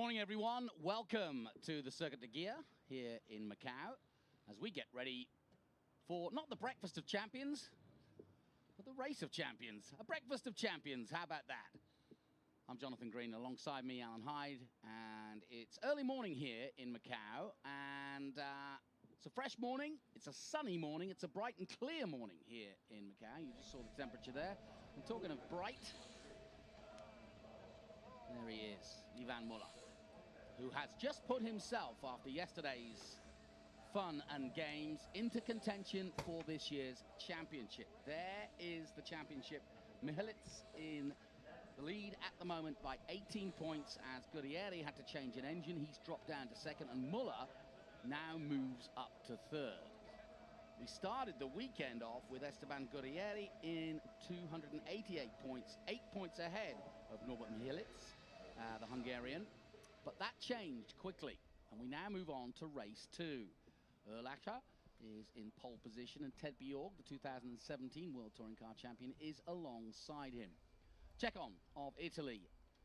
morning, everyone. Welcome to the Circuit de Gear here in Macau as we get ready for not the breakfast of champions, but the race of champions. A breakfast of champions. How about that? I'm Jonathan Green, alongside me, Alan Hyde, and it's early morning here in Macau, and it's a fresh morning, it's a sunny morning, it's a bright and clear morning here in Macau. You just saw the temperature there. And talking of bright, there he is, Yvan Muller, who has just put himself, after yesterday's fun and games, into contention for this year's championship. There is the championship. Mihalitz in the lead at the moment by 18 points as Gurrieri had to change an engine. He's dropped down to second, and Muller now moves up to third. We started the weekend off with Esteban Gurrieri in 288 points, 8 points ahead of Norbert Mihalitz, the Hungarian. But that changed quickly, and we now move on to race 2. Erlacher is in pole position, and Ted Bjorg, the 2017 World Touring Car Champion, is alongside him. Cecon of Italy,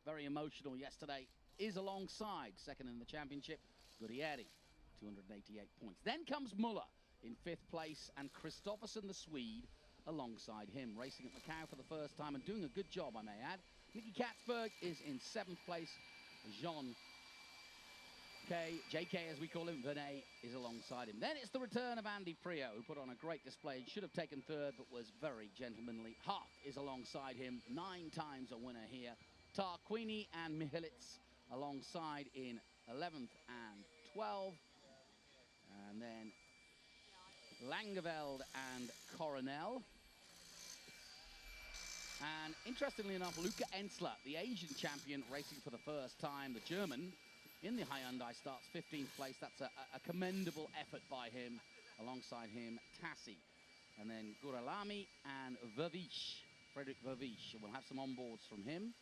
very emotional yesterday, is alongside second in the championship. Gurrieri, 288 points. Then comes Muller in 5th place, and Kristoffersson, the Swede, alongside him, racing at Macau for the first time and doing a good job, I may add. Nicky Katzberg is in 7th place. Jean JK as we call him, Venet, is alongside him. Then it's the return of Andy Prio, who put on a great display. Should have taken third, but was very gentlemanly. Huff is alongside him, 9 times a winner here. Tarquini and Mihalitz alongside in 11th and 12th. And then Langeveld and Coronel. And interestingly enough, Luca Ensler, the Asian champion, racing for the first time, the German, in the Hyundai, starts 15th place. That's a commendable effort by him. Alongside him, Tassi. And then Guralami and Vervish, Frederick Vervish. We'll have some onboards from him.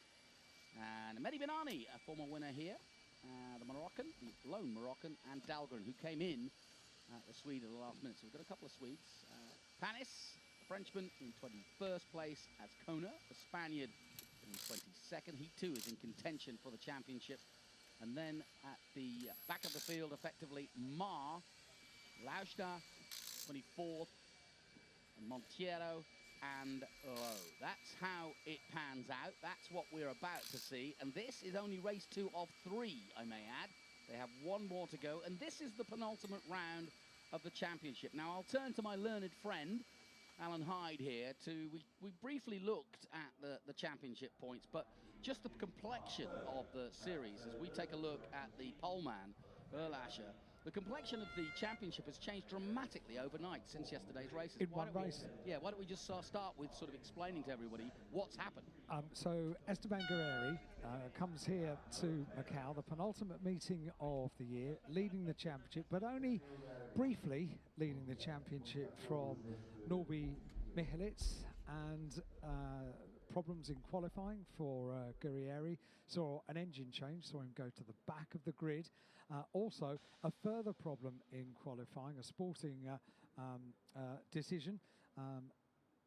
And Mehdi Benani, a former winner here. The Moroccan, the lone Moroccan, and Dahlgren, who came in the Swede at the last minute. So we've got a couple of Swedes. Panis, a Frenchman, in 21st place as Kona, the Spaniard, in 22nd. He too is in contention for the championship. And then at the back of the field, effectively, Mar, Lauschner, 24th, and Montiero, and Lowe. That's how it pans out. That's what we're about to see. And this is only race 2 of 3, I may add. They have one more to go. And this is the penultimate round of the championship. Now, I'll turn to my learned friend, Alan Hyde, here. We briefly looked at the championship points, but just the complexion of the series, as we take a look at the poleman, Erlacher, the complexion of the championship has changed dramatically overnight since yesterday's races. In one race. Yeah, why don't we just start with sort of explaining to everybody what's happened. So Esteban Gurrieri comes here to Macau, the penultimate meeting of the year, leading the championship, but only briefly leading the championship from Norby Mihalitz, and problems in qualifying for Gurrieri. Saw an engine change, saw him go to the back of the grid. Also, a further problem in qualifying, a sporting decision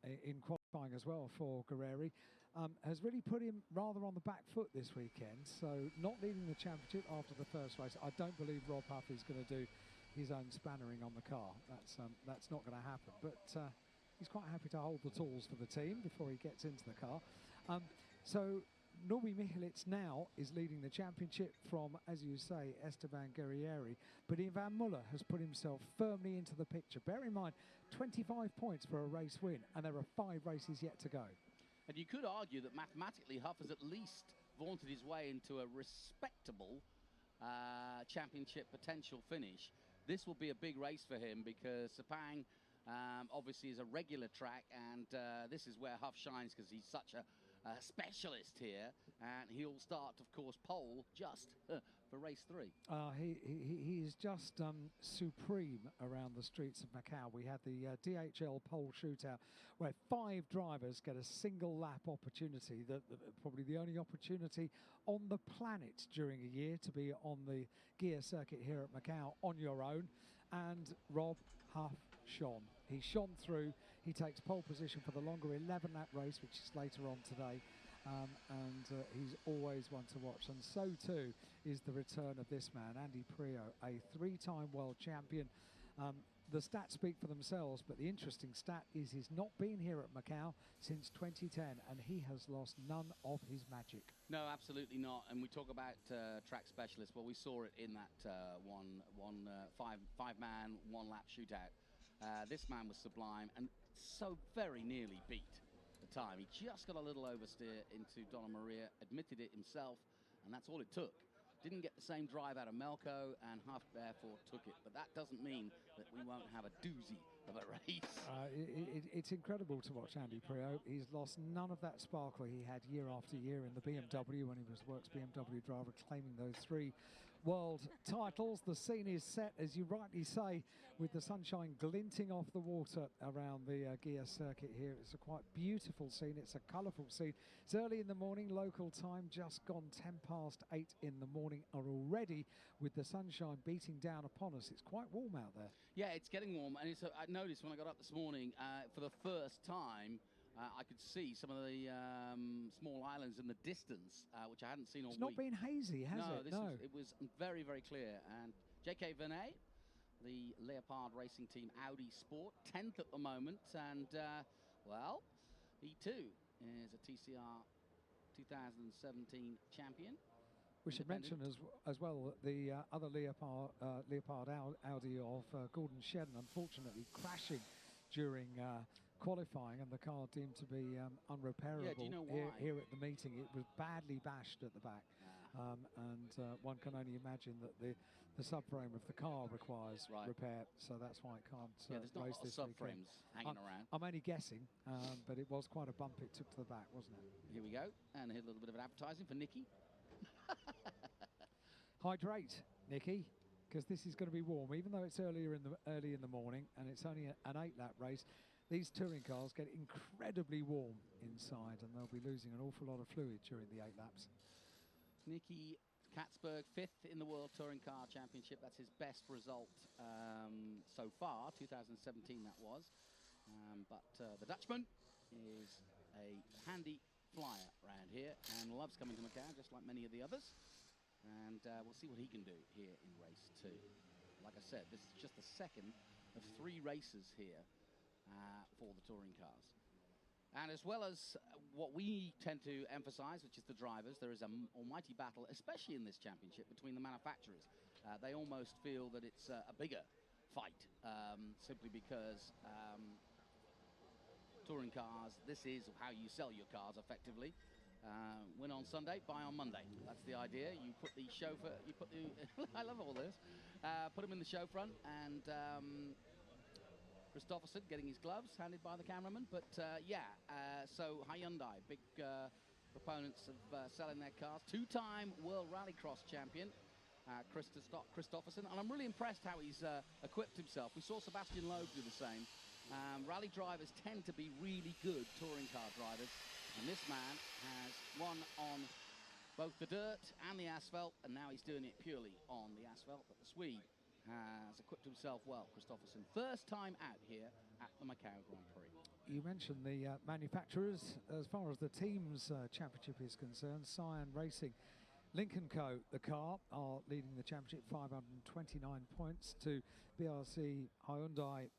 in qualifying as well for Gurrieri, has really put him rather on the back foot this weekend. So not leading the championship after the first race. I don't believe Rob Huff is going to do his own spannering on the car. That's not going to happen. But he's quite happy to hold the tools for the team before he gets into the car. So Norby Mihalitz now is leading the championship from, as you say, Esteban Gurrieri. But Yvan Muller has put himself firmly into the picture. Bear in mind, 25 points for a race win, and there are 5 races yet to go. And you could argue that mathematically Huff has at least vaunted his way into a respectable championship potential finish. This will be a big race for him because Sepang obviously is a regular track, and this is where Huff shines because he's such a specialist here, and he'll start, of course, pole just for race 3. He is just supreme around the streets of Macau. We had the DHL pole shootout where 5 drivers get a single lap opportunity, probably the only opportunity on the planet during a year to be on the gear circuit here at Macau on your own. And Rob Huff shone. He shone through. He takes pole position for the longer 11-lap race, which is later on today. and he's always one to watch. And so too is the return of this man, Andy Prio, a three-time world champion. The stats speak for themselves, but the interesting stat is he's not been here at Macau since 2010, and he has lost none of his magic. No, absolutely not. And we talk about track specialists. Well, we saw it in that five-man, one-lap shootout. This man was sublime and so very nearly beat the time. He just got a little oversteer into Donna Maria, admitted it himself, and that's all it took. Didn't get the same drive out of Melco, and Huff therefore took it. But that doesn't mean that we won't have a doozy of a race. It's incredible to watch Andy Prio. He's lost none of that sparkle he had year after year in the BMW when he was the works BMW driver, claiming those 3 world titles. The scene is set, as you rightly say, with the sunshine glinting off the water around the gear circuit here. It's a quite beautiful scene. It's a colourful scene. It's early in the morning, local time, just gone 8:10 in the morning, and already with the sunshine beating down upon us, it's quite warm out there. Yeah, it's getting warm, and I noticed when I got up this morning, for the first time, I could see some of the small islands in the distance, which I hadn't seen all week. It's not been hazy, has it? No. It was very, very clear. And J.K. Vernet, the Leopard racing team Audi Sport, 10th at the moment. And, well, he too is a TCR 2017 champion. We should mention as well that the other Leopard Audi of Gordon Shedden, unfortunately crashing during qualifying, and the car deemed to be unrepairable. Yeah, do you know why? Here at the meeting. It was badly bashed at the back, and one can only imagine that the subframe of the car requires repair, so that's why it can't there's not race a lot of this subframes hanging around. I'm only guessing, but it was quite a bump it took to the back, wasn't it? Here we go, and a little bit of advertising for Nicky. Hydrate, Nicky, because this is going to be warm, even though it's early in the morning and it's only an 8-lap race. These touring cars get incredibly warm inside, and they'll be losing an awful lot of fluid during the 8 laps. Nicky Katzberg, 5th in the World Touring Car Championship. That's his best result so far, 2017 that was. But the Dutchman is a handy flyer around here and loves coming to Macau, just like many of the others. And we'll see what he can do here in race 2. Like I said, this is just the second of 3 races here for the touring cars. And as well as what we tend to emphasize, which is the drivers, there is an almighty battle, especially in this championship, between the manufacturers. They almost feel that it's a bigger fight, simply because touring cars, this is how you sell your cars effectively. Win on Sunday, buy on Monday. That's the idea. You put the chauffeur, I love all this, put him in the show front, and Christopherson getting his gloves handed by the cameraman. But so Hyundai, big proponents of selling their cars. 2-time World Rallycross champion, Christopherson, and I'm really impressed how he's equipped himself. We saw Sebastian Loeb do the same. Rally drivers tend to be really good touring car drivers, and this man has won on both the dirt and the asphalt, and now he's doing it purely on the asphalt. But the Swede has equipped himself well, Christopherson. First time out here at the Macau Grand Prix. You mentioned the manufacturers. As far as the team's championship is concerned, Cyan Racing, Lincoln Co., the car, are leading the championship, 529 points to BRC Hyundai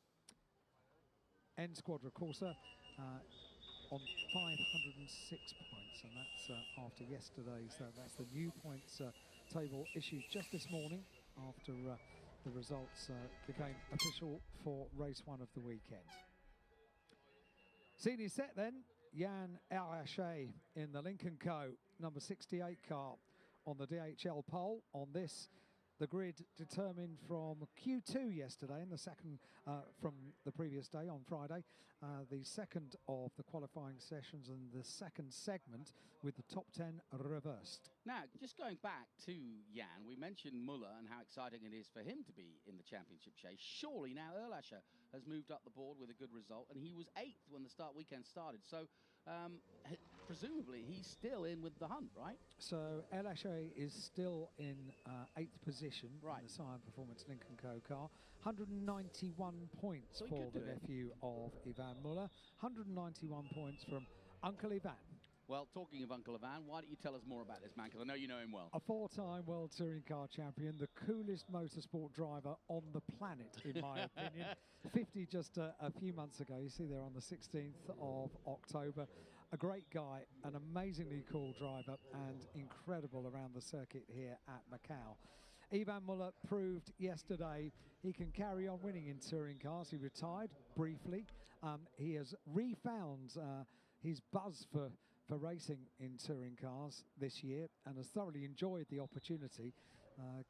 N Squadra Corsa on 506 points, and that's after yesterday's. That's the new points table issued just this morning after the results became official for race 1 of the weekend. Scene is set then. Jan Arache in the Lincoln Co. number 68 car on the DHL pole. On this, the grid determined from Q2 yesterday and the second from the previous day on Friday, the second of the qualifying sessions and the second segment with the top 10 reversed. Now, just going back to Jan, we mentioned Muller and how exciting it is for him to be in the championship chase. Surely now Erlacher has moved up the board with a good result, and he was 8th when the weekend started. So presumably he's still in with the hunt, right? So Erlacher is still in 8th position in the Cyan Performance Lincoln Co. car. 191 points for the nephew of Ivan Muller. 191 points from Uncle Ivan. Well, talking of Uncle Ivan, why don't you tell us more about this man? Because I know you know him well. A four-time World Touring Car champion, the coolest motorsport driver on the planet, in my opinion. 50 just a few months ago. You see there on the 16th of October. A great guy, an amazingly cool driver, and incredible around the circuit here at Macao. Ivan Muller proved yesterday he can carry on winning in touring cars. He retired briefly. He has refound his buzz for racing in touring cars this year and has thoroughly enjoyed the opportunity.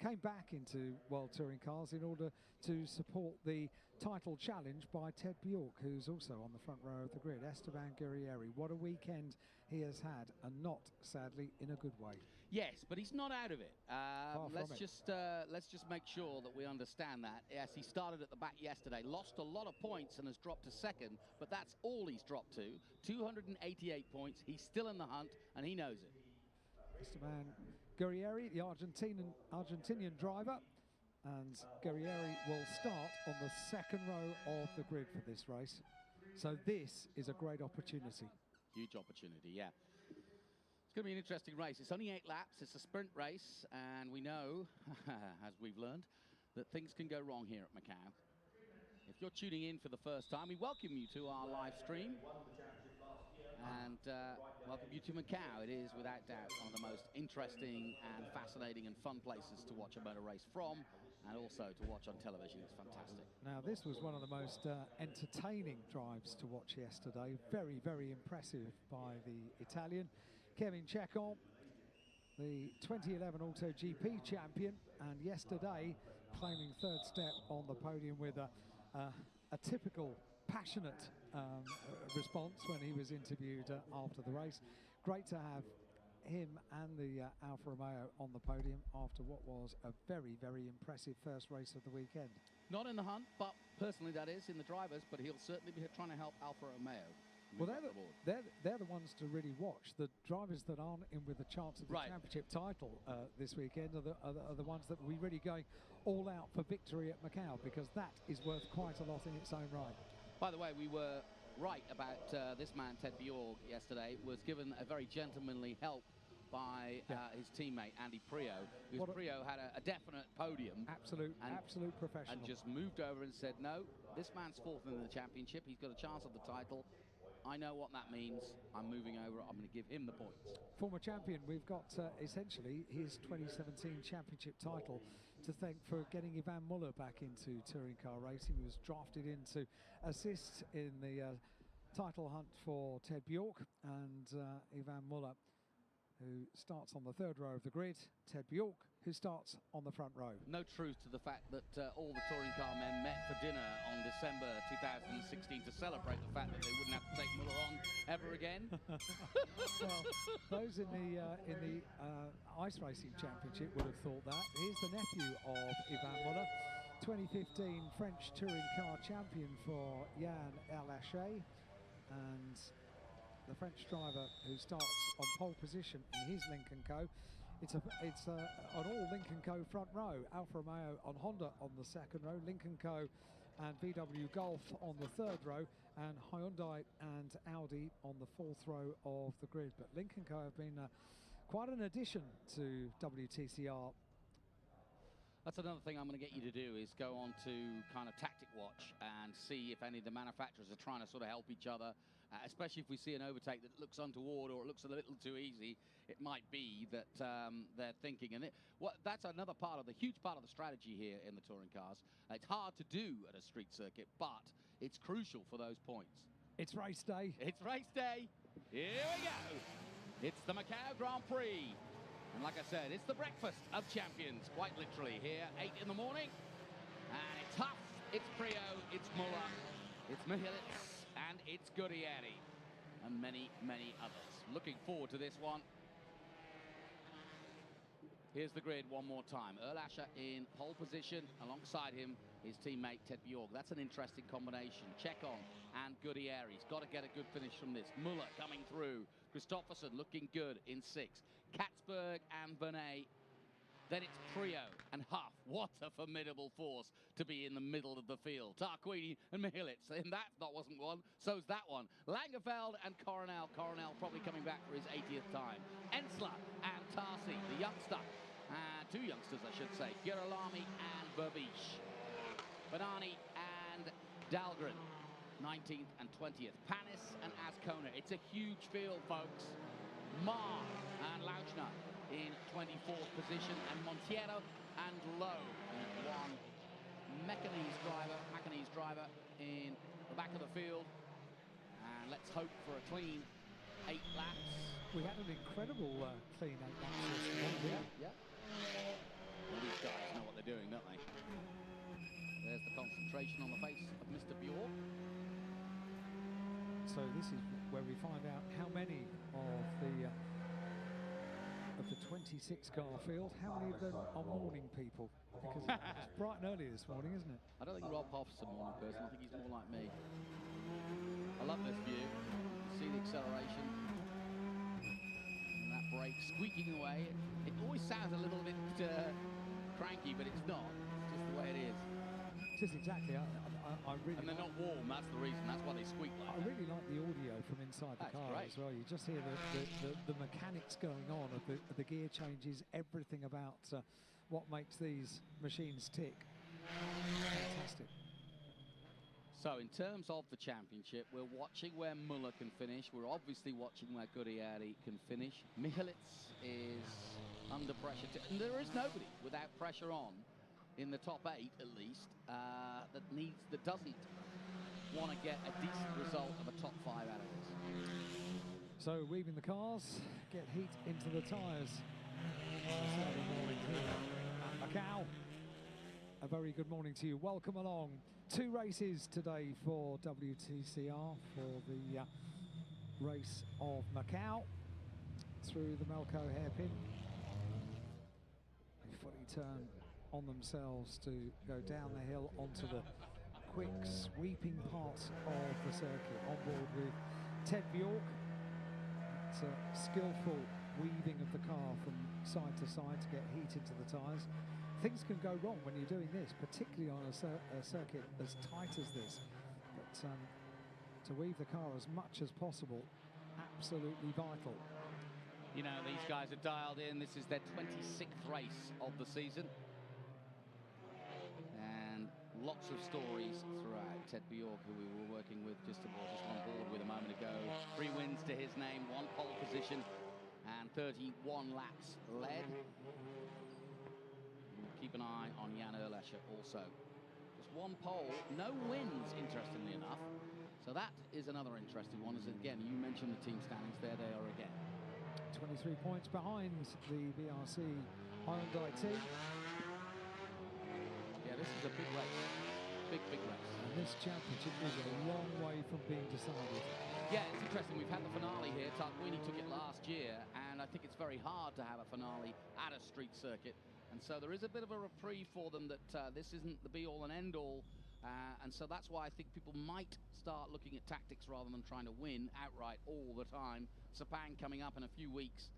Came back into World Touring Cars in order to support the title challenge by Ted Bjork, who's also on the front row of the grid. Esteban Guerrieri, what a weekend he has had, and not, sadly, in a good way. Yes, but he's not out of it. Let's just make sure that we understand that. Yes, he started at the back yesterday, lost a lot of points and has dropped to second, but that's all he's dropped to. 288 points. He's still in the hunt, and he knows it. Esteban Guerrieri, the Argentinian driver, and Guerrieri will start on the second row of the grid for this race. So this is a great opportunity. Huge opportunity, yeah. It's going to be an interesting race. It's only 8 laps. It's a sprint race, and we know, as we've learned, that things can go wrong here at Macao. If you're tuning in for the first time, we welcome you to our live stream. And welcome you to Macao. It is, without doubt, one of the most interesting and fascinating and fun places to watch a motor race from, and also to watch on television. It's fantastic. Now, this was one of the most entertaining drives to watch yesterday. Very, very impressive by the Italian. Kevin Chekon, the 2011 AutoGP champion, and yesterday claiming third step on the podium with a typical passionate response when he was interviewed after the race. Great to have him and the Alfa Romeo on the podium after what was a very, very impressive first race of the weekend. Not in the hunt, but personally that is, in the drivers, but he'll certainly be trying to help Alfa Romeo. Well, they're the ones to really watch. The drivers that aren't in with a chance of the championship title this weekend are the ones that we really going all out for victory at Macao, because that is worth quite a lot in its own right. By the way, we were right about this man, Ted Bjork, yesterday. Was given a very gentlemanly help by his teammate, Andy Prio, because Prio had a definite podium. Absolute professional. And just moved over and said, no, this man's fourth in the championship. He's got a chance of the title. I know what that means. I'm moving over. I'm going to give him the points. Former champion, we've got essentially his 2017 championship title to thank for getting Ivan Muller back into touring car racing. He was drafted in to assist in the title hunt for Ted Bjork, and Ivan Muller, who starts on the third row of the grid. Ted Bjork, who starts on the front row. No truth to the fact that all the touring car men met for dinner on December 2016 to celebrate the fact that they wouldn't have to take Muller on ever again. Well, those in the ice racing championship would have thought that. Here's the nephew of Ivan Muller, 2015 French touring car champion for Yann Alachet, and the French driver who starts on pole position in his Lincoln Co. It's an all Lincoln Co front row. Alfa Romeo on Honda on the second row, Lincoln Co and VW Golf on the third row, and Hyundai and Audi on the fourth row of the grid. But Lincoln Co have been quite an addition to WTCR. That's another thing I'm going to get you to do, is go on to kind of Tactic Watch and see if any of the manufacturers are trying to sort of help each other, especially if we see an overtake that looks untoward or it looks a little too easy. It might be that they're thinking, and that's another part of the huge part of the strategy here in the touring cars. It's hard to do at a street circuit, but it's crucial for those points. It's race day. It's race day. Here we go. It's the Macao Grand Prix. And like I said, it's the breakfast of champions, quite literally, here, 8 in the morning. And it's Huff, it's Prio, it's Muller, it's Mihalits, and it's Guerrieri, and many, many others. Looking forward to this one. Here's the grid one more time. Erlasher in pole position. Alongside him, his teammate Ted Bjork. That's an interesting combination. Chekon and Guerrieri. He's got to get a good finish from this. Muller coming through. Christopherson looking good in 6th. Katzberg and Vernet Then it's Prio and Huff. What a formidable force to be in the middle of the field. Tarquini and Mihilitz. And that wasn't one, so's that one. Langeveld and Coronel. Coronel probably coming back for his 80th time. Ensler and Tarsi, the youngster. Two youngsters, I should say. Girolami and Berbiche. Banani and Dahlgren, 19th and 20th. Panis and Azcona. It's a huge field, folks. Marr and Lauchner in 24th position, and Montiero and Lowe in one. Macanese driver in the back of the field. And let's hope for a clean 8 laps. We had an incredible clean 8 laps. Yeah. Well, these guys know what they're doing, don't they? There's the concentration on the face of Mr. Bjork. So this is where we find out how many of the 26 car field, how many of them are morning people? Because it's bright and early this morning, isn't it? I don't think Rob Hoff's a morning person. I think he's more like me. I love this view. You see the acceleration. And that brake squeaking away. It always sounds a little bit cranky, but it's not. It's just the way it is. Just exactly. I really. And they're not warm. That's the reason. That's why they squeak like that. I really like the audio from inside the car as well. You just hear the mechanics going on of the gear changes, everything about what makes these machines tick. Fantastic. So in terms of the championship, we're watching where Muller can finish. We're obviously watching where Gurrieri can finish. Mihilitz is under pressure. And there is nobody without pressure on in the top 8, at least, that doesn't want to get a decent result of a top 5 out of this. So weaving the cars, get heat into the tyres. Saturday morning here at Macau. A very good morning to you. Welcome along. 2 races today for WTCR for the race of Macau through the Melco hairpin. They fully turn on themselves to go down the hill onto the quick sweeping parts of the circuit. On board with Ted Bjork. It's a skillful weaving of the car from side to side to get heat into the tyres. Things can go wrong when you're doing this, particularly on a circuit as tight as this. But to weave the car as much as possible, absolutely vital. You know, these guys are dialed in. This is their 26th race of the season. And lots of stories throughout. Ted Bjork, who we were working with just on board with a moment ago. 3 wins to his name, 1 pole position, and 31 laps led. Keep an eye on Jan Erlacher also. Just 1 pole, no wins, interestingly enough. So that is another interesting one. As again, you mentioned the team standings. There they are again. 23 points behind the BRC Hyundai team. Yeah, this is a big race. Big race. And this championship is a long way from being decided. Yeah, it's interesting. We've had the finale here. Tarquini took it last year, and I think it's very hard to have a finale at a street circuit. And so there is a bit of a reprieve for them that this isn't the be-all and end-all. And so that's why I think people might start looking at tactics rather than trying to win outright all the time. Sepang coming up in a few weeks,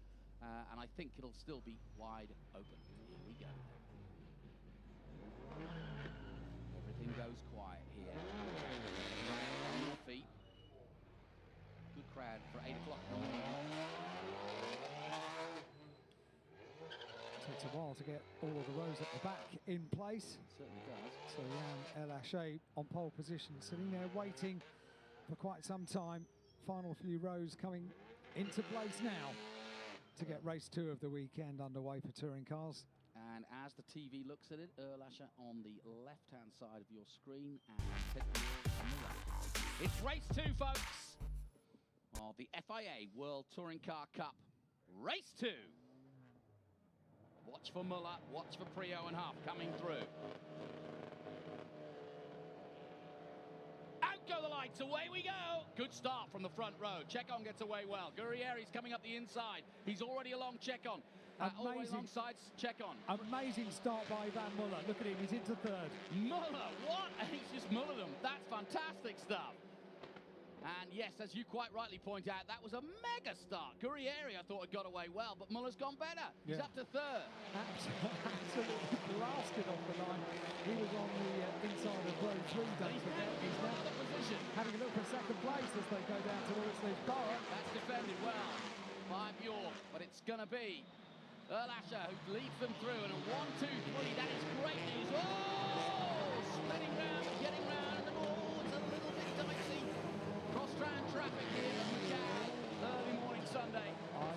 and I think it'll still be wide open. Here we go. Everything goes quiet here. On your feet. Good crowd for 8 o'clock in the morning. Takes a while to get all of the rows at the back in place. It certainly does. So Jan Erlacher on pole position, sitting there waiting for quite some time. Final few rows coming into place now to get race 2 of the weekend underway for touring cars. And as the TV looks at it, Erlacher on the left-hand side of your screen and Ted Bjork on the right. It's race 2, folks, of the FIA World Touring Car Cup. Race 2. Watch for Muller, watch for Prio and Huff coming through. Out go the lights, away we go! Good start from the front row. Chekon gets away well. Gurrieri's coming up the inside. He's already along Chekon. All the way alongside Chekon. Amazing start by Van Muller. Look at him, he's into 3rd. Muller, what? He's just mullered them. That's fantastic stuff. And yes, as you quite rightly point out, that was a mega start. Guerrieri, I thought, had got away well, but Muller's gone better. He's up to third. Absolutely blasted off the line. He was on the inside of row 3, don't forget. He's now the position. Having a look for second place as they go down towards the bar. That's defended well by Bjork, but it's going to be Erlasher who leads them through. And a 1, 2, 3, that is great news. Oh! Spinning round, getting round, and it's a little bit dicey. Cross-strand traffic here at Macao, early morning Sunday.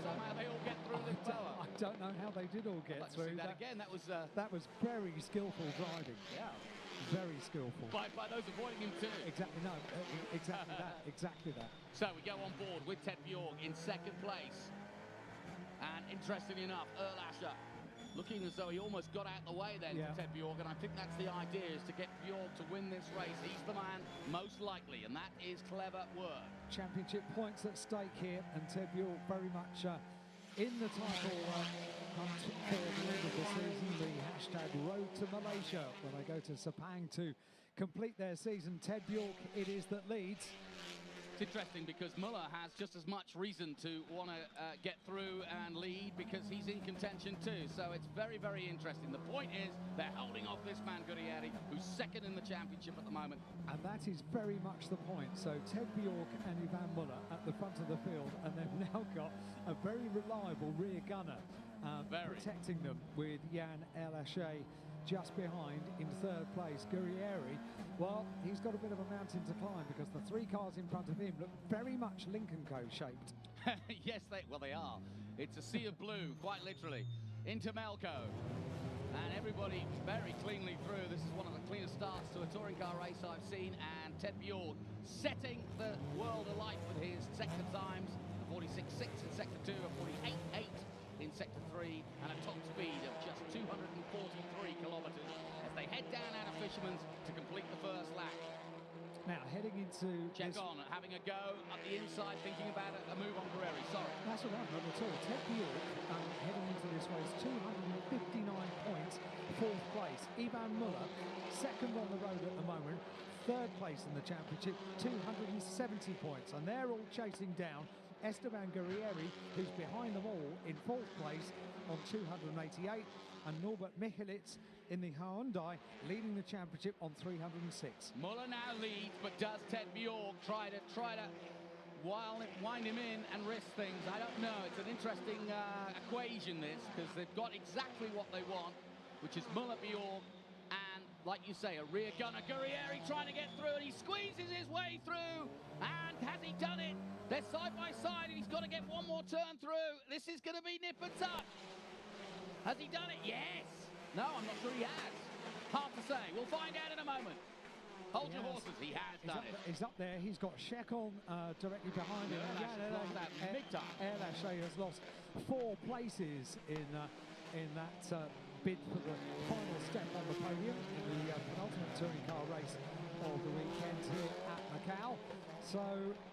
Somehow they all get through the power. I don't know how they did all get through. That again, that was very skillful driving. Yeah. Very skillful. By those avoiding him too. Exactly, no, exactly that, exactly that. So we go on board with Ted Bjork in second place. And interestingly enough, Erlasher looking as though he almost got out the way then to Ted Bjork, and I think that's the idea, is to get Bjork to win this race. He's the man most likely, and that is clever work. Championship points at stake here, and Ted Bjork very much in the title hunt for the end of the season. The hashtag Road to Malaysia, when they go to Sepang to complete their season. Ted Bjork it is that leads. It's interesting because Muller has just as much reason to want to get through and lead, because he's in contention too. So it's very, very interesting. The point is they're holding off this man Guerrieri, who's second in the championship at the moment. And that is very much the point. So Ted Bjork and Ivan Muller at the front of the field, and they've now got a very reliable rear gunner protecting them, with Jan Erlasher just behind in third place. Guerrieri, well, he's got a bit of a mountain to climb, because the 3 cars in front of him look very much Lincoln Co shaped. Yes, they are. It's a sea of blue, quite literally, into Melco. And everybody very cleanly through. This is one of the cleanest starts to a touring car race I've seen, and Ted Bjork setting the world alight with his sector times, a 46.6 in sector 2, a 48.8 in sector 3, and a top speed of just 243 kilometres as they head down out of Fisherman's to complete the first lap. Now heading into on having a go up the inside, thinking about a move on Guerrieri. Sorry, that's all right, not at all. Ted Bjork heading into this race, 259 points, fourth place. Ivan Muller second on the road at the moment, third place in the championship, 270 points, and they're all chasing down Esteban Guerrieri, who's behind them all in fourth place on 288, and Norbert Michelitz in the Hyundai leading the championship on 306. Muller now leads, but does Ted Bjork try to wind him in and risk things? I don't know. It's an interesting equation, this, because they've got exactly what they want, which is Muller, Bjork, and, like you say, a rear gunner. Guerrieri trying to get through, and he squeezes his way through, and has he done it? They're side by side, and he's got to get one more turn through. This is going to be nip and tuck. Has he done it? Yes. No, I'm not sure he has. Hard to say. We'll find out in a moment. Hold your horses. He has done it. He's up there. He's got Shekon directly behind him. Erlasher has lost 4 places in that bid for the final step on the podium in the penultimate touring car race of the weekend here at Macao. So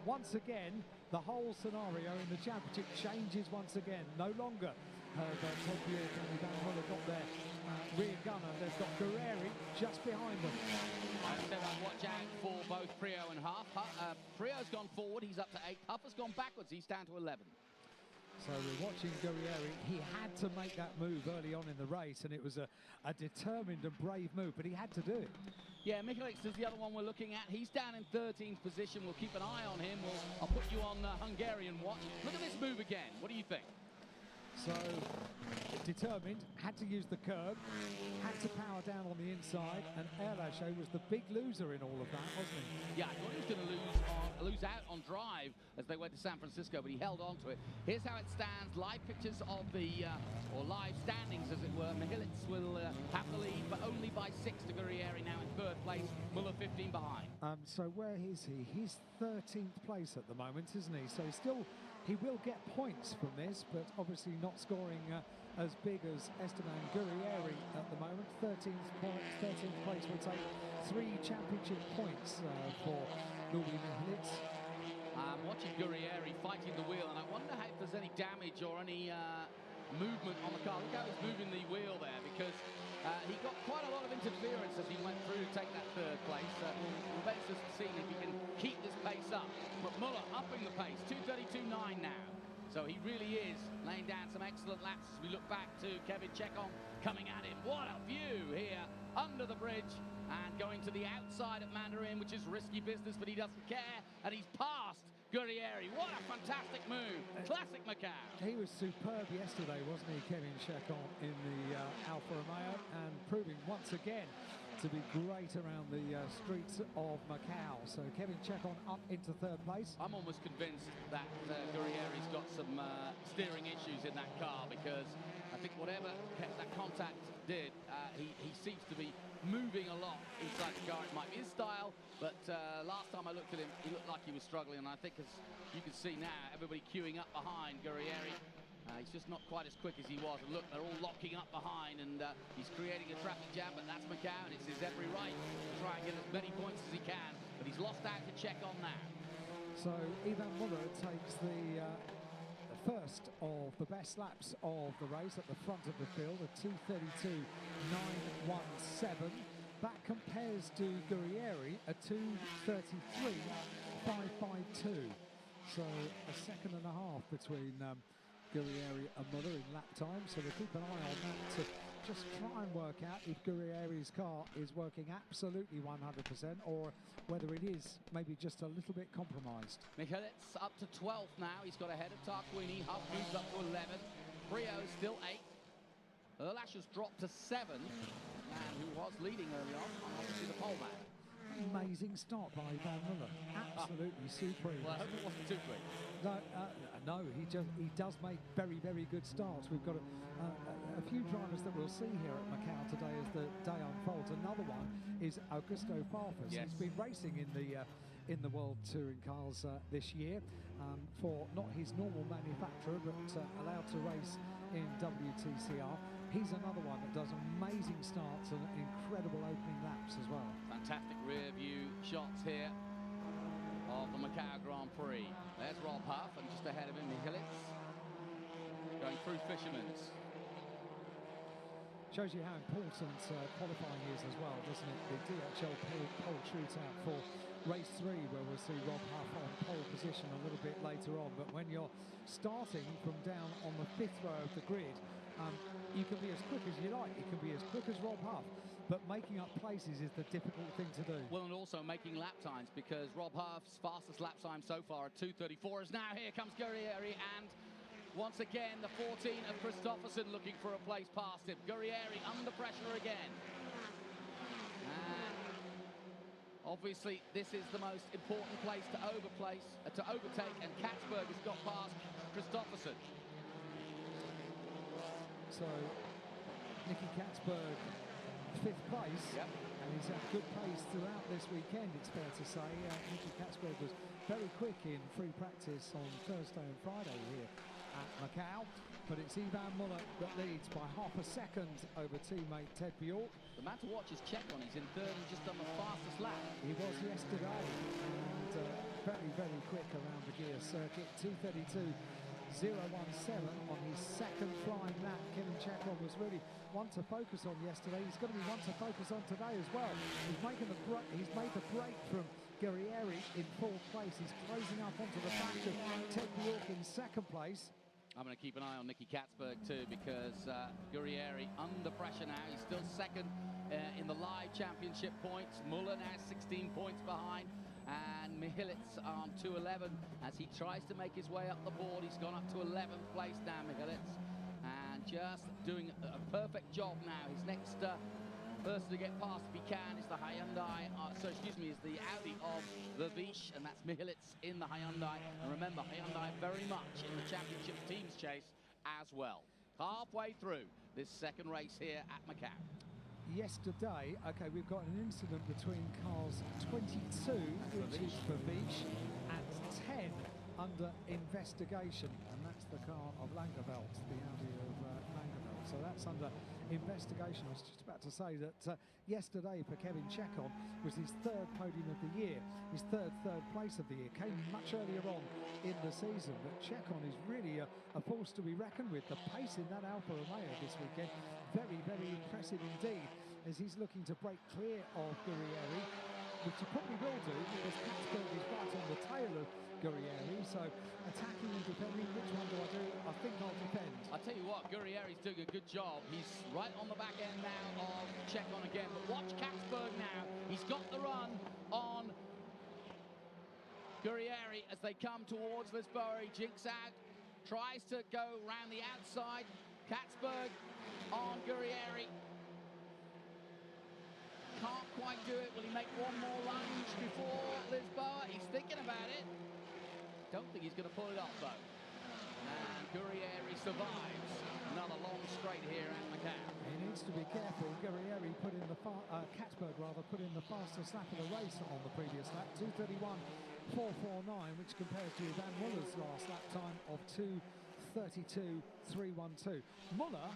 once again, the whole scenario in the championship changes once again. No longer have Ted Bjork and Ivan Muller got their rear gunner. They've got Guerrieri just behind them. I said I'd watch out for both Prio and Huff. Prio's gone forward, he's up to 8. Huff has gone backwards, he's down to 11. So we're watching Guerrieri. He had to make that move early on in the race, and it was a determined and brave move, but he had to do it. Yeah, Michelitz is the other one we're looking at. He's down in 13th position. We'll keep an eye on him. I'll put you on Hungarian watch. Look at this move again. What do you think? So, determined, had to use the curb, had to power down on the inside, and Erlasher was the big loser in all of that, wasn't he? Yeah, I thought he was going to lose out on drive as they went to San Francisco, but he held on to it. Here's how it stands. Live pictures of the, or live standings, as it were. Michelitz will have the lead, but only by 6 to Guerrieri, now in third place. Muller 15 behind. So where is he? He's 13th place at the moment, isn't he? So he will get points from this, but obviously not scoring as big as Esteban Guerrieri at the moment. 13th place will take 3 championship points for Norbert Michelitz. I'm watching Guerrieri fighting the wheel, and I wonder if there's any damage or any movement on the car. Look how he's moving the wheel there, because he got quite a lot of interference as he went through to take that third place. We'll eventually see if he can keep this pace up. But Muller upping the pace, 2:32.9 now. So he really is laying down some excellent laps as we look back to Kevin Chekon coming at him. What a view here under the bridge and going to the outside of Mandarin, which is risky business, but he doesn't care, and he's passed Guerrieri. What a fantastic move. Classic Macao. He was superb yesterday, wasn't he, Kevin Chekon, in the Alfa Romeo, and proving once again to be great around the streets of Macau. So Kevin Chekon up into third place. I'm almost convinced that Guerrieri's got some steering issues in that car, because I think whatever that contact did, he seems to be moving a lot inside the car. It might be his style, but last time I looked at him, he looked like he was struggling, and I think, as you can see now, everybody queuing up behind Guerrieri. He's just not quite as quick as he was, and look, they're all locking up behind, and he's creating a traffic jam, but that's Macau, and it's his every right to try and get as many points as he can, but he's lost out to Chekon now. So Ivan Muller takes the first of the best laps of the race at the front of the field, a 2:32.917. That compares to Guerrieri, a 2:33.552. So a second and a half between Guerrieri and Muller in lap time. So we'll keep an eye on that to just try and work out if Guerrieri's car is working absolutely 100%, or whether it is maybe just a little bit compromised. Michelitz up to 12th now. He's got ahead of Tarquini. Huff moves up to 11. Brio is still 8th. Erlash has dropped to 7th. Man who was leading early on, obviously the pole man. Amazing start by Van Muller. Absolutely supreme. Well, I hope it wasn't too quick. No, he does make very, very good starts. We've got a few drivers that we'll see here at Macau today as the day unfolds. Another one is Augusto Farfus. Yes. He's been racing in the World Touring Cars this year for not his normal manufacturer, but allowed to race in WTCR. He's another one that does amazing starts and incredible opening laps as well. Fantastic rear view shots here of the Macau Grand Prix. There's Rob Huff, and just ahead of him, Michelitz, going through Fisherman's. Shows you how important qualifying is as well, doesn't it? The DHL pole shootout for race 3, where we'll see Rob Huff on pole position a little bit later on. But when you're starting from down on the 5th row of the grid, you can be as quick as you like. You can be as quick as Rob Huff, but making up places is the difficult thing to do. Well, and also making lap times, because Rob Huff's fastest lap time so far at 2:34 is now here comes Guerrieri, and once again the 14 of Christopherson looking for a place past him. Guerrieri under pressure again. And obviously this is the most important place to overtake, and Katzberg has got past Christopherson. So Nicky Katzberg, 5th place, yep. And he's had good pace throughout this weekend, it's fair to say. Nicky Katzberg was very quick in free practice on Thursday and Friday here at Macau, but it's Ivan Muller that leads by half a second over teammate Ted Bjork. The man to watch is Chekon. He's in 3rd and just done the fastest lap. He was yesterday, and very, very quick around the gear circuit. 2:32.017 on his 2nd flying lap. Kevin Chekon was really one to focus on yesterday. He's going to be one to focus on today as well. He's made the break from Guerrieri in 4th place. He's closing up onto the back of Ted Bjork in 2nd place. I'm going to keep an eye on Nicky Katzberg too, because Guerrieri under pressure now. He's still 2nd in the live championship points. Muller now 16 points behind, and Michelitz on 2:11 as he tries to make his way up the board. He's gone up to 11th place now, Michelitz, and just doing a perfect job now. His next person to get past, if he can, is the Hyundai, is the Audi of the Vish, and that's Michelitz in the Hyundai. And remember, Hyundai very much in the championship teams chase as well. Halfway through this 2nd race here at Macau. Yesterday, okay, we've got an incident between cars 22, which is for Vish, and 10 under investigation, and that's the car of Langeveld, the Audi of Langeveld. So that's under investigation. I was just about to say that yesterday for Kevin Chekon was his third podium of the year, his third place of the year. Came much earlier on in the season, but Chekon is really a force to be reckoned with. The pace in that Alfa Romeo this weekend, very, very impressive indeed, as he's looking to break clear of Guerrieri, which he probably will do because Katzberg is right on the tail of Guerrieri. So attacking and defending, which one do I do? I think I'll defend. I'll tell you what, Guerrieri's doing a good job. He's right on the back end now of Chekon again, but watch Katzberg now. He's got the run on Guerrieri as they come towards Lisboa. He jinks out, tries to go round the outside. Katzberg on Guerrieri. Can't quite do it. Will he make one more lunge before Lisboa? He's thinking about it. Don't think he's going to pull it off, though. And Guerrieri survives another long straight here at Macao. He needs to be careful. Guerrieri put in the Katzberg put in the fastest lap of the race on the previous lap, 2:31.449, which compares to Van Muller's last lap time of 2:32.312. Muller,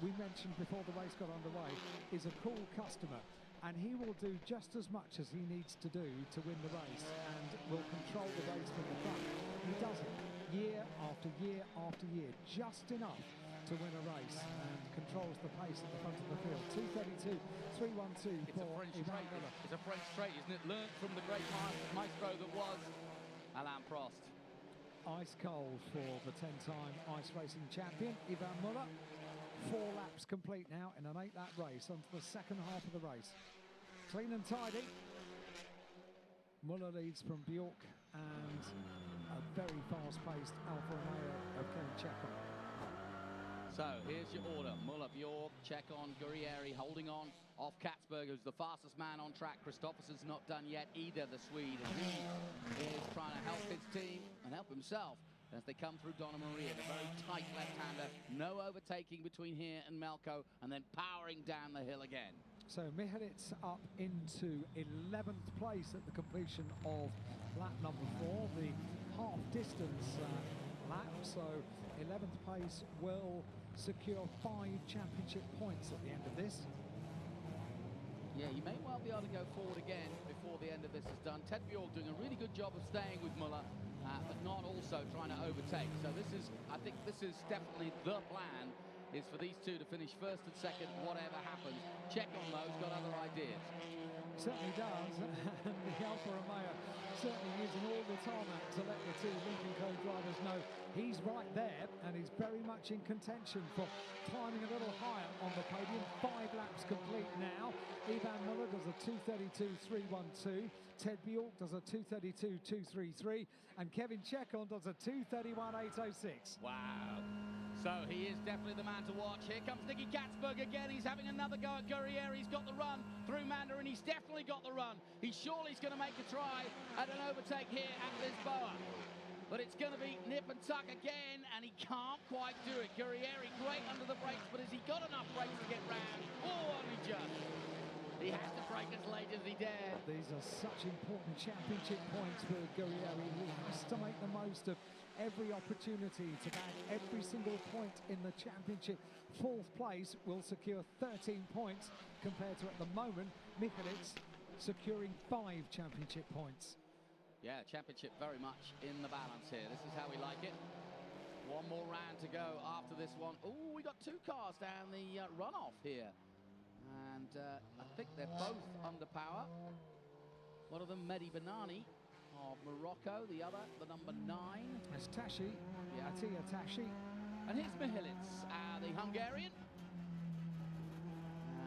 we mentioned before the race got underway, is a cool customer, and he will do just as much as he needs to do to win the race and will control the race from the front. He does it year after year after year, just enough to win a race, and controls the pace at the front of the field. 2:32.312 for Ivan Muller. It's a French trait, isn't it? Learned from the great maestro that was Alain Prost. Ice cold for the 10-time ice racing champion, Ivan Muller. 4 laps complete now in an 8-lap race onto the second half of the race. Clean and tidy. Muller leads from Bjork and a very fast-paced Alfa Romeo of Kevin Chekon. So here's your order. Muller, Bjork, Chekon, Guerrieri holding on off Katzberg, who's the fastest man on track. Christopherson's not done yet either, the Swede. And he is trying to help his team and help himself as they come through Donna Maria, the very tight left-hander. No overtaking between here and Melco, and then powering down the hill again. So Michelitz up into 11th place at the completion of lap number 4, the half-distance lap. So 11th place will secure 5 championship points at the end of this. Yeah, he may well be able to go forward again before the end of this is done. Ted Bjork doing a really good job of staying with Muller, but not also trying to overtake. So this is, I think this is definitely the plan, is for these two to finish first and second, whatever happens. Chekon, though, has got other ideas. Certainly does, and the Alfa Romeo certainly using all the tarmac to let the two Lincoln Co drivers know he's right there, and he's very much in contention for climbing a little higher on the podium. 5 laps complete now. Ivan Muller does a 2:32.312. Ted Bjork does a 2:32.233, and Kevin Chekon does a 2:31.806. Wow. So he is definitely the man to watch. Here comes Nicky Katzberg again. He's having another go at Guerrieri. He's got the run through Mandarin. He's definitely got the run. He surely is going to make a try at an overtake here at Lisboa. But it's going to be nip and tuck again, and he can't quite do it. Guerrieri great under the brakes, but has he got enough brakes to get round? Oh, only just. He has to brake as late as he dared. These are such important championship points for Guerrieri. He has to make the most of every opportunity to bag every single point in the championship. 4th place will secure 13 points compared to, at the moment, Michelitz securing 5 championship points. Yeah, championship very much in the balance here. This is how we like it. One more round to go after this one. Oh, we got 2 cars down the runoff here. And I think they're both under power. One of them, Mehdi Benani of Morocco. The other, the number 9. That's Tashi. Yeah, Atiya Tashi. And here's Michelitz, the Hungarian.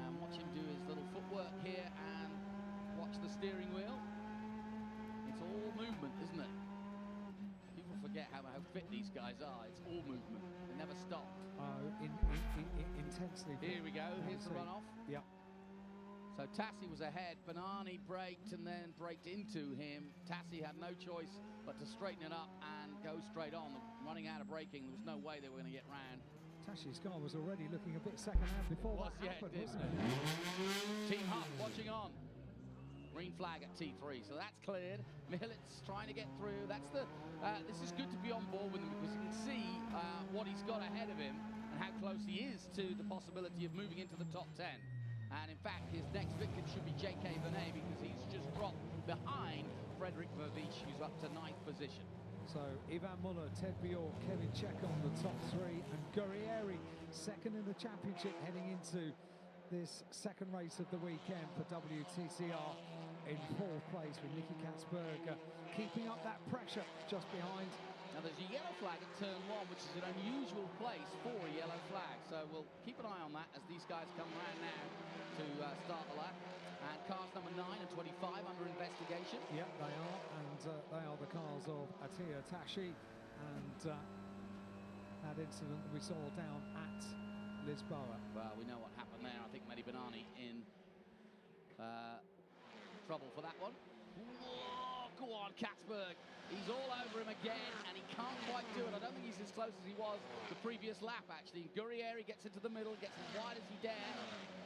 And watch him do his little footwork here and watch the steering wheel. It's all movement, isn't it? People forget how fit these guys are. It's all movement. They never stop. Intensely. Here we go. Here's the runoff. Yep. So Tassi was ahead. Benani braked and then braked into him. Tassi had no choice but to straighten it up and go straight on. Running out of braking, there was no way they were going to get round. Tashi's car was already looking a bit second-hand before that happened, wasn't it? Team Huff watching on. Green flag at T3, so that's cleared. Michelitz trying to get through. That's the. This is good to be on board with him because you can see what he's got ahead of him and how close he is to the possibility of moving into the top 10. And in fact, his next victim should be J.K. Venet, because he's just dropped behind Frederick Verviche, who's up to 9th position. So Ivan Muller, Ted Bjork, Kevin Chekon, the top 3, and Gurrieri second in the championship, heading into this second race of the weekend for WTCR in 4th place, with Nicky Katzberger keeping up that pressure just behind. Now there's a yellow flag at turn 1, which is an unusual place for a yellow flag, so we'll keep an eye on that as these guys come around now to start the lap. And cars number 9 and 25 under investigation. Yep, they are, and they are the cars of Attia Tashi, and that incident that we saw down at Lisboa. Well, we know what happened there. I think Mehdi Banani in trouble for that one. Whoa, go on, Katzberg. He's all over him again, and he can't quite do it. I don't think he's as close as he was the previous lap, actually. Gurrieri gets into the middle, gets as wide as he dare,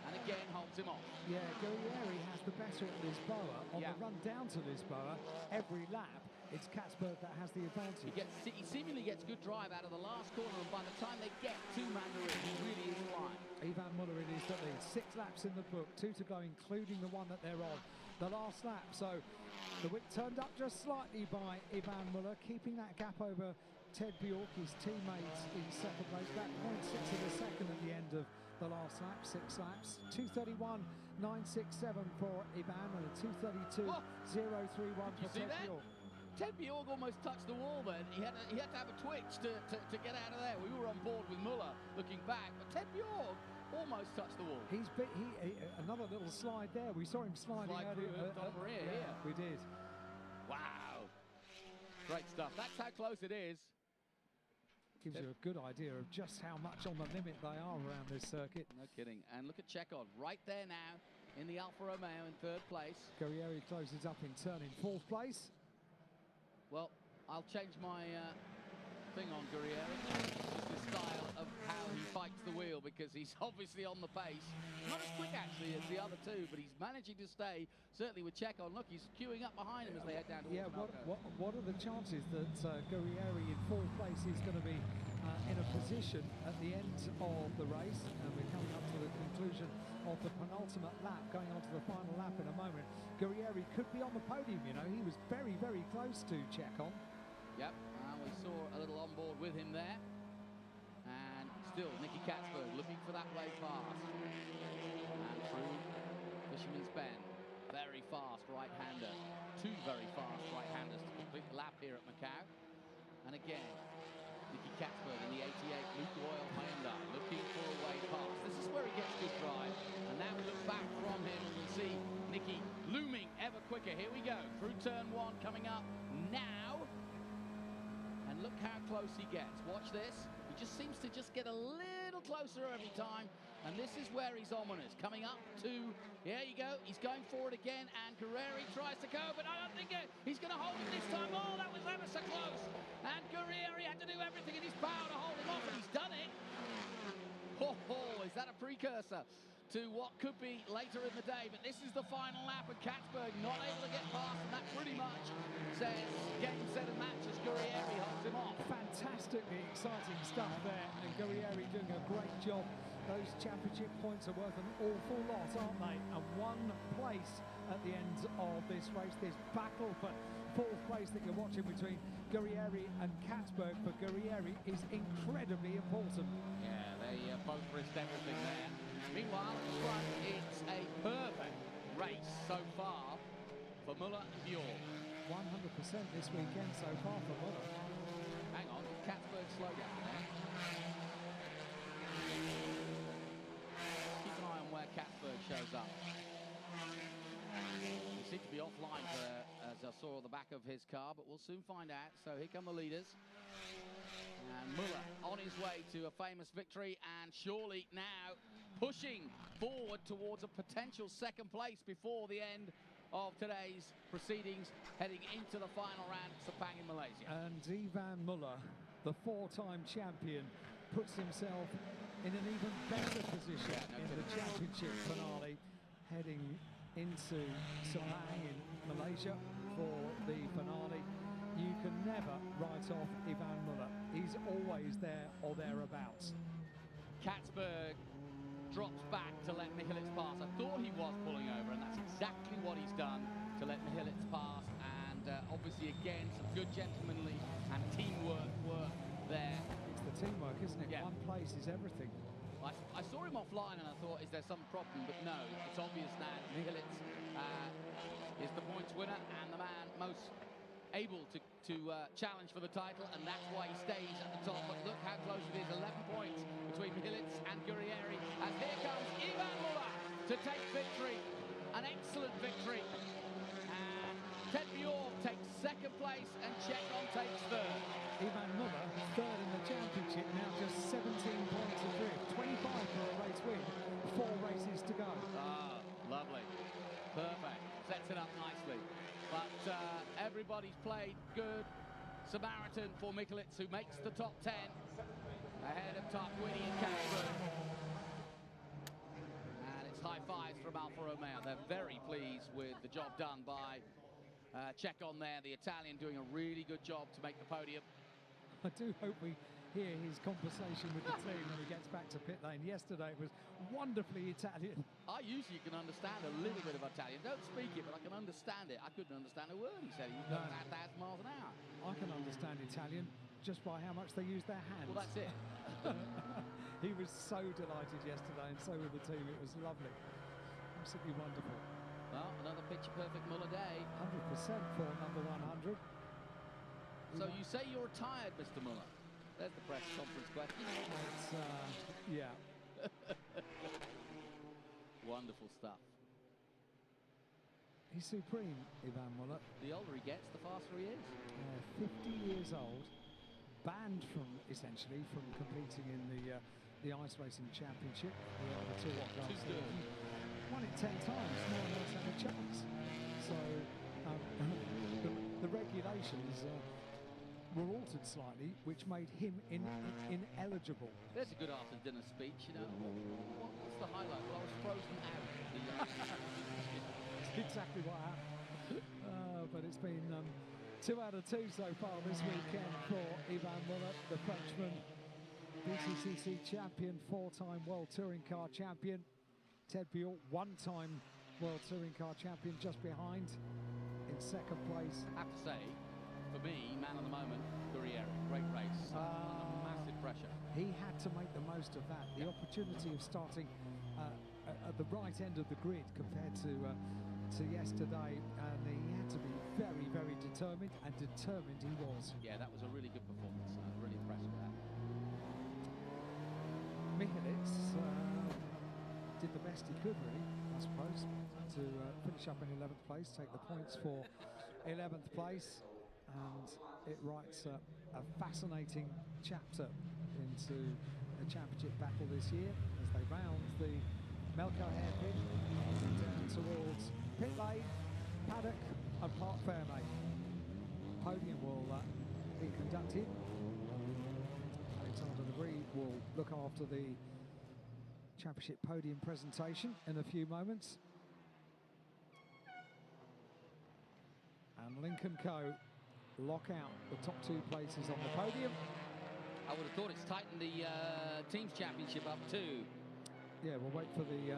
and again holds him off. Yeah, Gurrieri has the better at Lisboa. On the run down to Lisboa, every lap, it's Katzberg that has the advantage. He seemingly gets good drive out of the last corner, and by the time they get to Mandarin, he really is flying. Ivan Muller in his lead. 6 laps in the book, 2 to go, including the one that they're on. The last lap, so the wick turned up just slightly by Ivan Muller, keeping that gap over Ted Bjork, his teammate, in 2nd place. Back 0.6 of a second at the end of the last lap, 6 laps. 2:31.967 for Ivan, and a 2:32.031 for Ted Bjork. Ted Bjork almost touched the wall then. He had to have a twitch to get out of there. We were on board with Muller looking back, but Ted Bjork almost touched the wall. Another little slide there. We saw him sliding earlier. Yeah, we did. Wow. Great stuff. That's how close it is. Gives you a good idea of just how much on the limit they are around this circuit. No kidding. And look at Chekon right there now in the Alfa Romeo in 3rd place. Gurrieri closes up in turn in 4th place. Well, I'll change my thing on Gurrieri. Just the style of how he fights the wheel, because he's obviously on the pace. Not as quick, actually, as the other 2, but he's managing to stay, certainly with Chekon. Look, he's queuing up behind him as they head down towards Malco. What are the chances that Gurrieri in 4th place is going to be in a position at the end of the race? And we're coming up to the conclusion of the penultimate lap, going on to the final lap in a moment. Gurrieri could be on the podium, you know. He was very, very close to Chekon. Yep, we saw a little on board with him there. And still, Nicky Katzberg looking for that way pass. And through Fisherman's Bend. Very fast right-hander. 2 very fast right-handers to complete the lap here at Macao. And again, Nicky Katzberg in the 88 Luke Royal Hyundai looking for a way past. This is where he gets good drive. And now we look back from him and we see Nicky looming ever quicker. Here we go. Through turn 1 coming up now. And look how close he gets. Watch this. He just seems to just get a little closer every time. And this is where he's ominous. Coming up to, there you go. He's going forward again. And Gurrieri tries to go, but I don't think he's going to hold it this time. Oh, that was ever so close. And Gurrieri had to do everything in his power to hold him off, and he's done it. Is that a precursor to what could be later in the day? But this is the final lap, and Katzberg not able to get past, and that pretty much says game, set, and match as Gurrieri holds him off. Fantastically exciting stuff there, and Gurrieri doing a great job. Those championship points are worth an awful lot, aren't they? And 1 place at the end of this race. This battle for 4th place that you're watching between Gurrieri and Katzberg for Gurrieri is incredibly important. Yeah, they both risked everything there. Meanwhile, at the front, it's a perfect race so far for Muller and Bjork. 100% this weekend so far for Muller. Hang on, Katzberg slow down there. Keep an eye on where Katzberg shows up. He seemed to be offline as I saw the back of his car, but we'll soon find out. So here come the leaders. And Muller on his way to a famous victory, and surely now pushing forward towards a potential 2nd place before the end of today's proceedings, heading into the final round at Sepang in Malaysia. And Ivan Muller, the 4-time champion, puts himself in an even better position in the championship finale, heading into Sepang in Malaysia for the finale. You can never write off Ivan Muller. He's always there or thereabouts. Katzberg drops back to let Michelitz pass. I thought he was pulling over, and that's exactly what he's done to let Michelitz pass. And obviously, again, some good gentlemanly and teamwork work there. It's the teamwork, isn't it? Yeah. One place is everything. I saw him offline and I thought, is there some problem? But no, it's obvious now. Michelitz is the points winner and the man most able to challenge for the title, and that's why he stays at the top. But look how close it is, 11 points between Michelitz and Guerrieri, as here comes Ivan Muller to take victory, an excellent victory. And Ted Bjork takes second place and Chekon takes third. Ivan Muller, third in the championship, now just 17 points adrift, 25 for a race win, 4 races to go. Ah, lovely, perfect, sets it up nicely. But everybody's played good. Samaritan for Michelitz, who makes the top 10, ahead of Tarquini and Katzberg. And it's high fives from Alfa Romeo. They're very pleased with the job done by Chekon there, the Italian, doing a really good job to make the podium. I do hope we hear his conversation with the team when he gets back to pit lane. Yesterday it was wonderfully Italian. I usually can understand a little bit of Italian. Don't speak it, but I can understand it. I couldn't understand a word he said. He was going 1,000 miles an hour. I can understand Italian just by how much they use their hands. Well, that's it. He was so delighted yesterday, and so were the team. It was lovely. Absolutely wonderful. Well, another picture-perfect Muller day. 100% for number 100. So you say you're retired, Mr. Muller? There's the press conference question. It's, yeah. Wonderful stuff. He's supreme, Ivan Muller. The older he gets, the faster he is. 50 years old, banned from, essentially, from competing in the ice racing championship. The two won it 10 times, no one else had a chance. So the regulations were altered slightly, which made him ineligible. There's a good after dinner speech, you know. What's the highlight? Well, I was frozen out. That's exactly what happened. But it's been 2 out of 2 so far this weekend for Ivan Muller, the Frenchman, BCCC champion, 4-time World Touring Car champion. Ted Bjork, 1-time World Touring Car champion, just behind in second place. I have to say, for me, man of the moment, Guerrieri. Great race. Massive pressure. He had to make the most of that. The opportunity of starting at the right end of the grid compared to yesterday, and he had to be very, very determined, and determined he was. Yeah, that was a really good performance. I was really impressed with that. Michelitz did the best he could, really, I suppose, to finish up in 11th place, take the points for 11th place, and it writes a fascinating chapter into the championship battle this year as they round the Melco hairpin down towards pit lane, paddock and Parc Fermé. Podium will be conducted. Alexander Lebris will look after the championship podium presentation in a few moments. And Lincoln Co. lock out the top 2 places on the podium. I would have thought it's tightened the team's championship up too. Yeah, we'll wait for the...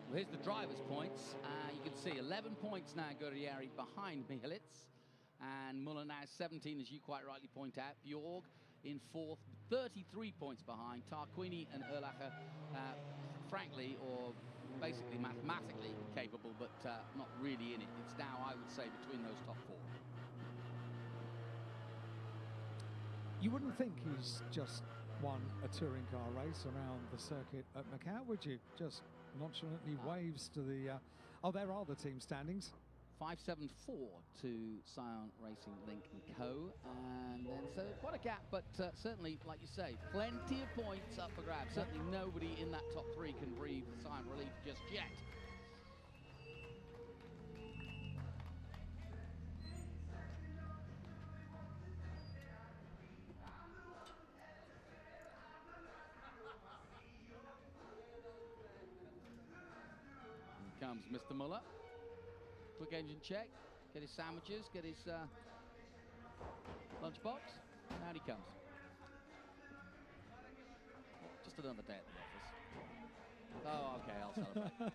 Well, here's the driver's points. You can see 11 points now, Guerrieri behind Michelitz. And Muller now 17, as you quite rightly point out. Bjorg in 4th, 33 points behind. Tarquini and Erlacher, frankly, or basically mathematically capable, but not really in it. It's now, I would say, between those top 4. You wouldn't think he's just won a touring car race around the circuit at Macao, would you? Just nonchalantly waves to the... oh, there are the team standings. 5.74 to Scion Racing Lincoln Co. And then, so quite a gap, but certainly, like you say, plenty of points up for grabs. Certainly nobody in that top 3 can breathe a sigh of relief just yet. Here comes Mr. Muller. Quick engine check, get his sandwiches, get his lunchbox, and out he comes. just another day at the office. Oh, okay, I'll celebrate.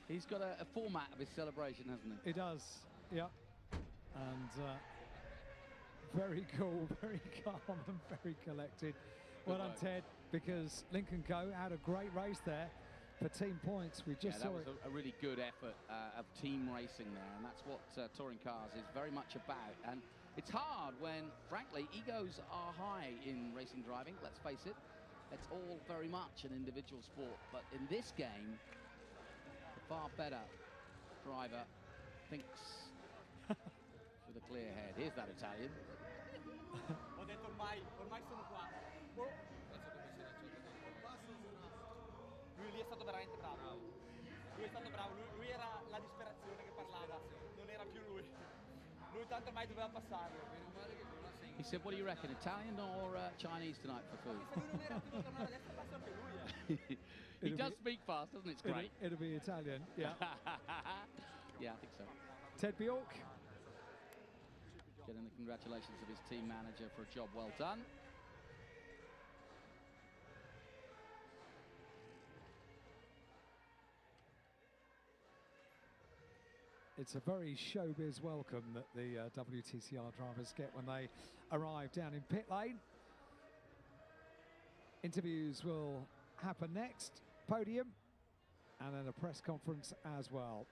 He's got a format of his celebration, hasn't he? He does, yeah. And very cool, very calm and very collected. Well done, Ted, because Lincoln Co had a great race there for team points. We just saw that was a really good effort of team racing there, and that's what touring cars is very much about. And it's hard when, frankly, egos are high in racing driving, let's face it. It's all very much an individual sport, but in this game, the far better driver thinks with a clear head. Here's that Italian. Ho detto ormai sono qua. Lui lì è stato veramente bravo. Lui è stato bravo, lui era la disperazione che parlava, non era più lui. Lui tanto ormai doveva passarlo. He said, what do you reckon, Italian or Chinese tonight for food? He does speak fast, doesn't it? It's great. It'll be Italian, yeah. Yeah, I think so. Ted Bjork. Getting the congratulations of his team manager for a job well done. It's a very showbiz welcome that the WTCR drivers get when they arrive down in pit lane. Interviews will happen next, podium, and then a press conference as well.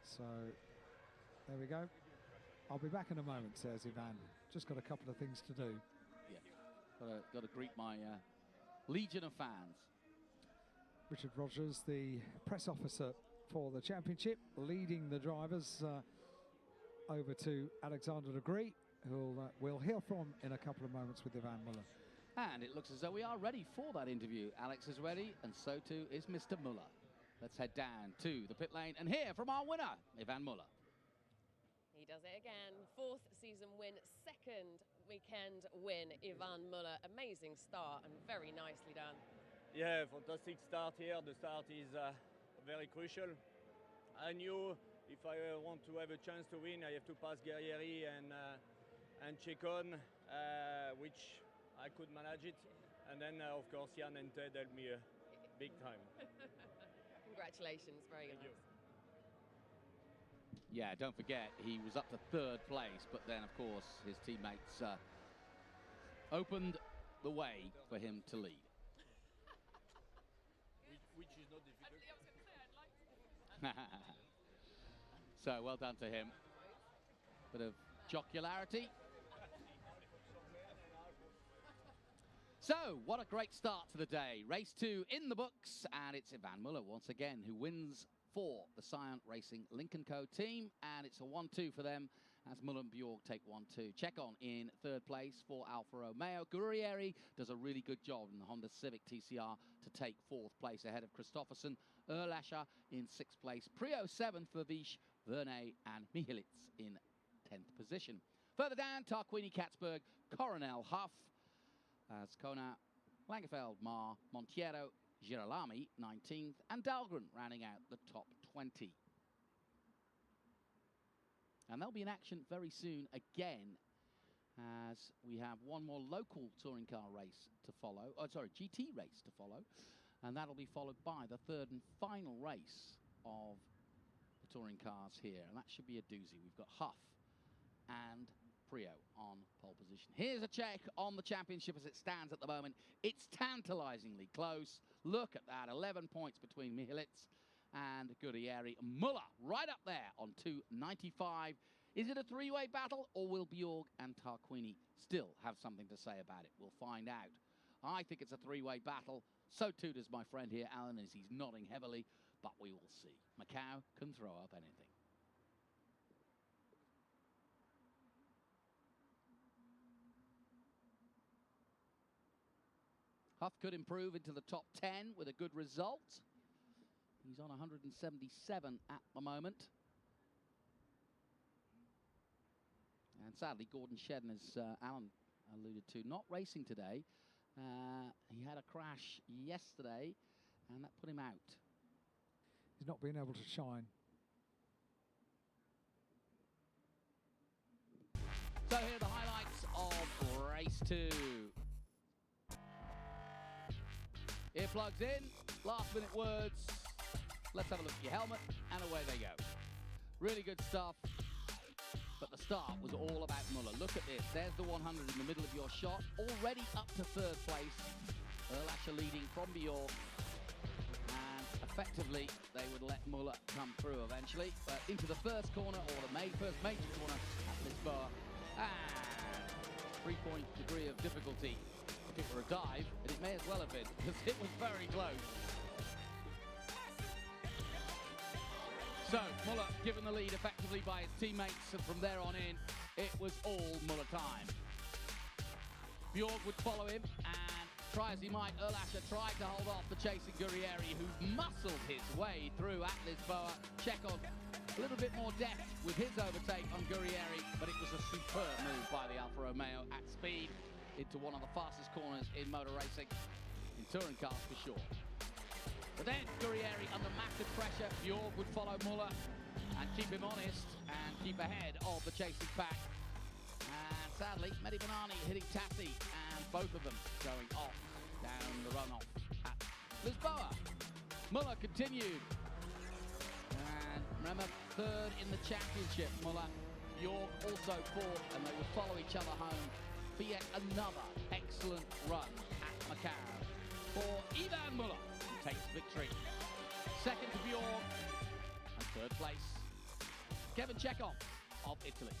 So there we go. I'll be back in a moment, says Ivan. Just got a couple of things to do. Yeah, got to greet my legion of fans. Richard Rogers, the press officer for the championship, leading the drivers over to Alexander Degree, who we'll hear from in a couple of moments with Ivan Muller. And it looks as though we are ready for that interview. Alex is ready, and so too is Mr. Muller. Let's head down to the pit lane and hear from our winner, Ivan Muller. He does it again. 4th season win, 2nd weekend win, Ivan Muller. Amazing start and very nicely done. Yeah, fantastic start here. The start is very crucial. I knew if I want to have a chance to win, I have to pass Guerrieri and Checon, which I could manage it. And then, of course, Jan and Ted helped me big time. Congratulations, very good. Yeah, don't forget, he was up to 3rd place, but then, of course, his teammates opened the way for him to lead. Which is not difficult. So, well done to him. Bit of jocularity. So, what a great start to the day. Race 2 in the books, and it's Ivan Muller once again who wins for the Scion Racing Lincoln Co team, and it's a 1-2 for them as Muller and Bjorg take 1-2. Checon in 3rd place for Alfa Romeo. Guerrieri does a really good job in the Honda Civic TCR to take 4th place ahead of Christofferson. Erlascher in 6th place. Prio 7th for Visch, Verne and Mihalitz in 10th position. Further down, Tarquini, Katzberg, Coronel, Huff, as Kona, Langefeld, Mar, Montiero, Girolami 19th, and Dahlgren rounding out the top 20. And they'll be in action very soon again, as we have one more local touring car race to follow. Oh, sorry, GT race to follow. And that'll be followed by the 3rd and final race of the touring cars here. And that should be a doozy. We've got Huff and Prio on pole position. Here's a check on the championship as it stands at the moment. It's tantalizingly close. Look at that, 11 points between Mihalitz and Guerrieri. Muller right up there on 295. Is it a 3-way battle, or will Bjorg and Tarquini still have something to say about it? We'll find out. I think it's a 3-way battle. So too does my friend here, Alan, as he's nodding heavily, but we will see. Macao can throw up anything. Huff could improve into the top 10 with a good result. He's on 177 at the moment. And sadly, Gordon Shedden, as Alan alluded to, not racing today. He had a crash yesterday, and that put him out. He's not been able to shine. So here are the highlights of race 2. Earplugs in, last minute words. Let's have a look at your helmet, and away they go. Really good stuff. But the start was all about Muller. Look at this. There's the 100 in the middle of your shot. Already up to third place. Erlascher leading from Bjork. And effectively, they would let Muller come through eventually. But into the first corner, or the first major corner at Lisboa. And 3-point degree of difficulty. If it were a dive, and it may as well have been, because it was very close. So, Muller given the lead effectively by his teammates, and from there on in, it was all Muller time. Bjork would follow him, and try as he might, Erlascher tried to hold off the chasing Guerrieri, who muscled his way through at Lisboa. Chekhov a little bit more deft with his overtake on Guerrieri, but it was a superb move by the Alfa Romeo at speed into one of the fastest corners in motor racing, in touring cars for sure. But then Guerrieri under massive pressure. Bjork would follow Muller and keep him honest and keep ahead of the chasing pack. And sadly, Mehdi Benani hitting Tassi, and both of them going off down the runoff at Lisboa. Muller continued. And remember, third in the championship, Muller. Bjork also fourth, and they would follow each other home for yet another excellent run at Macao. For Ivan Muller, takes victory. Second to Bjork, and third place, Kevin Chekhov of Italy.